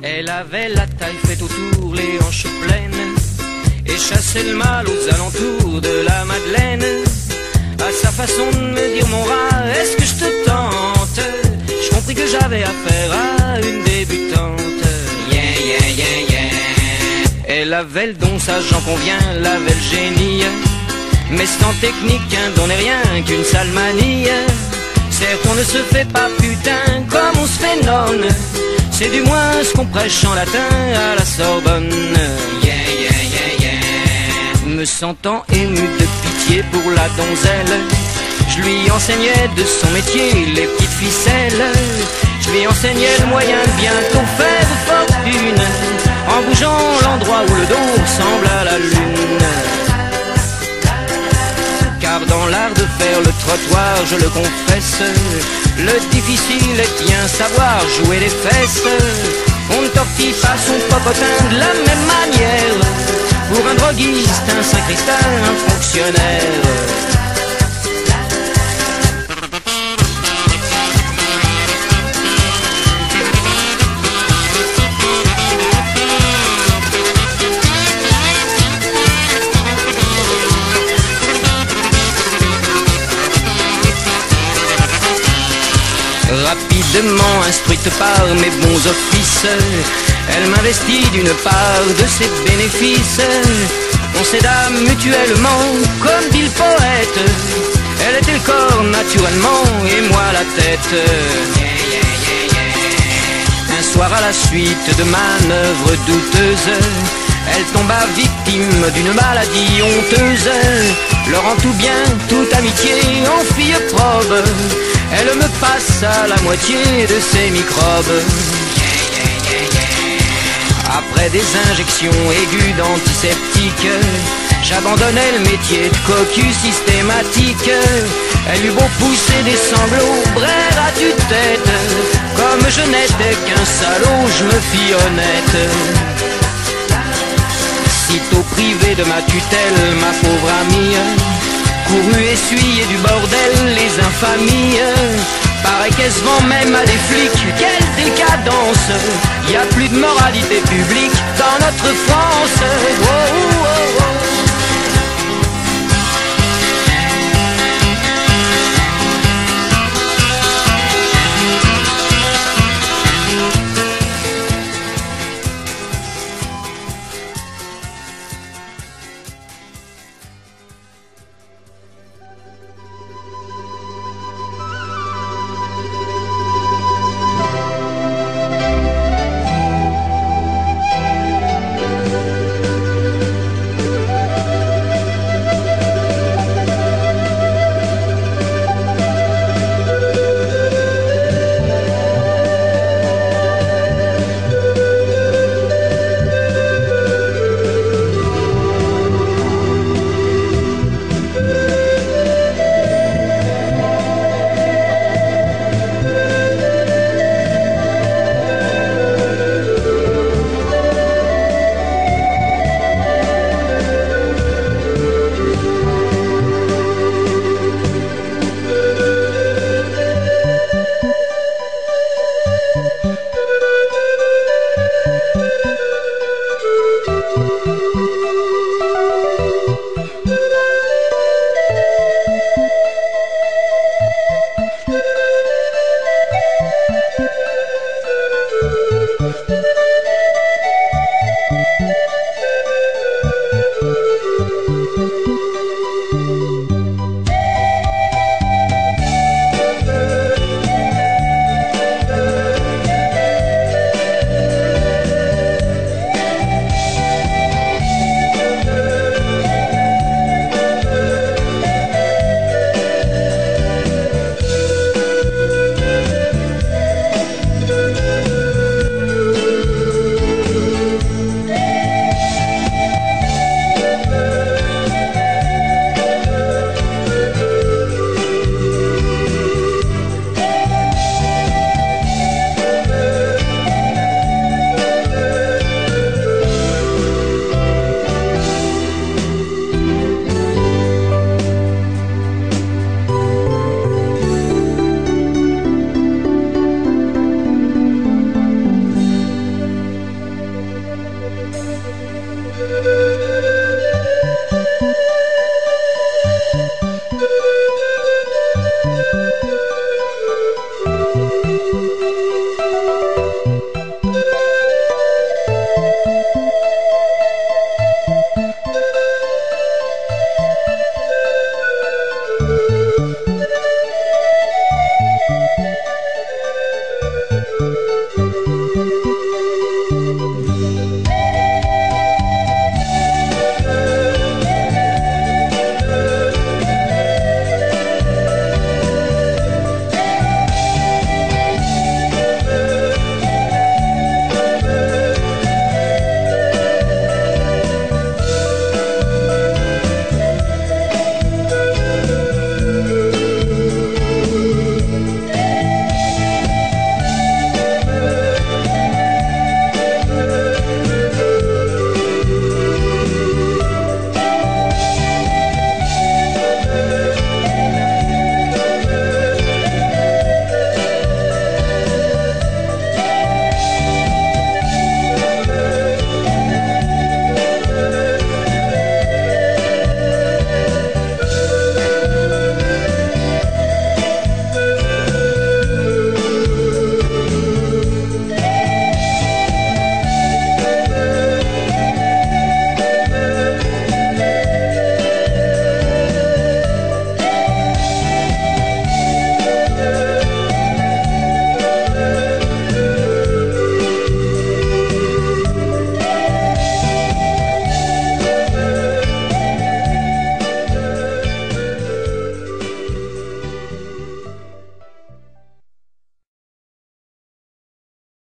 Elle avait la taille faite autour, les hanches pleines, et chassait le mal aux alentours de la Madeleine. À sa façon de me dire mon rat, est-ce que je te tente? Je compris que j'avais affaire à une débutante. Yeah, yeah, yeah, yeah. Elle avait le don, ça j'en conviens, elle avait le génie, mais sans technique, un don n'est rien qu'une sale manie. Certes on ne se fait pas putain comme on se fait nonne, c'est du moins ce qu'on prêche en latin à la Sorbonne. Yeah, yeah, yeah, yeah. Me sentant ému de pitié pour la donzelle, je lui enseignais de son métier les petites ficelles. Je lui enseignais le moyen de bientôt faire fortune, en bougeant l'endroit où le dos ressemble à la lune. Car dans l'art de faire le trottoir, je le confesse, le difficile est bien savoir jouer les fesses. On ne tortille pas son popotin de la même manière, pour un droguiste, un sacristain, un fonctionnaire. Rapidement instruite par mes bons offices, elle m'investit d'une part de ses bénéfices. On s'aida mutuellement, comme dit le poète. Elle était le corps naturellement et moi la tête. Un soir à la suite de manœuvres douteuses, elle tomba victime d'une maladie honteuse. Le rend tout bien, toute amitié en fille probe, elle me passe à la moitié de ses microbes. Après des injections aiguës d'antiseptiques, j'abandonnais le métier de cocu systématique. Elle eut beau pousser des sanglots, brère à tue-tête, comme je n'étais qu'un salaud, je me fis honnête. Sitôt privé de ma tutelle, ma pauvre amie courut essuyer du bordel les infamies. Paraît qu'elle se vend même à des flics, quelle décadence! Y a plus de moralité publique dans notre France. Oh, oh, oh, oh.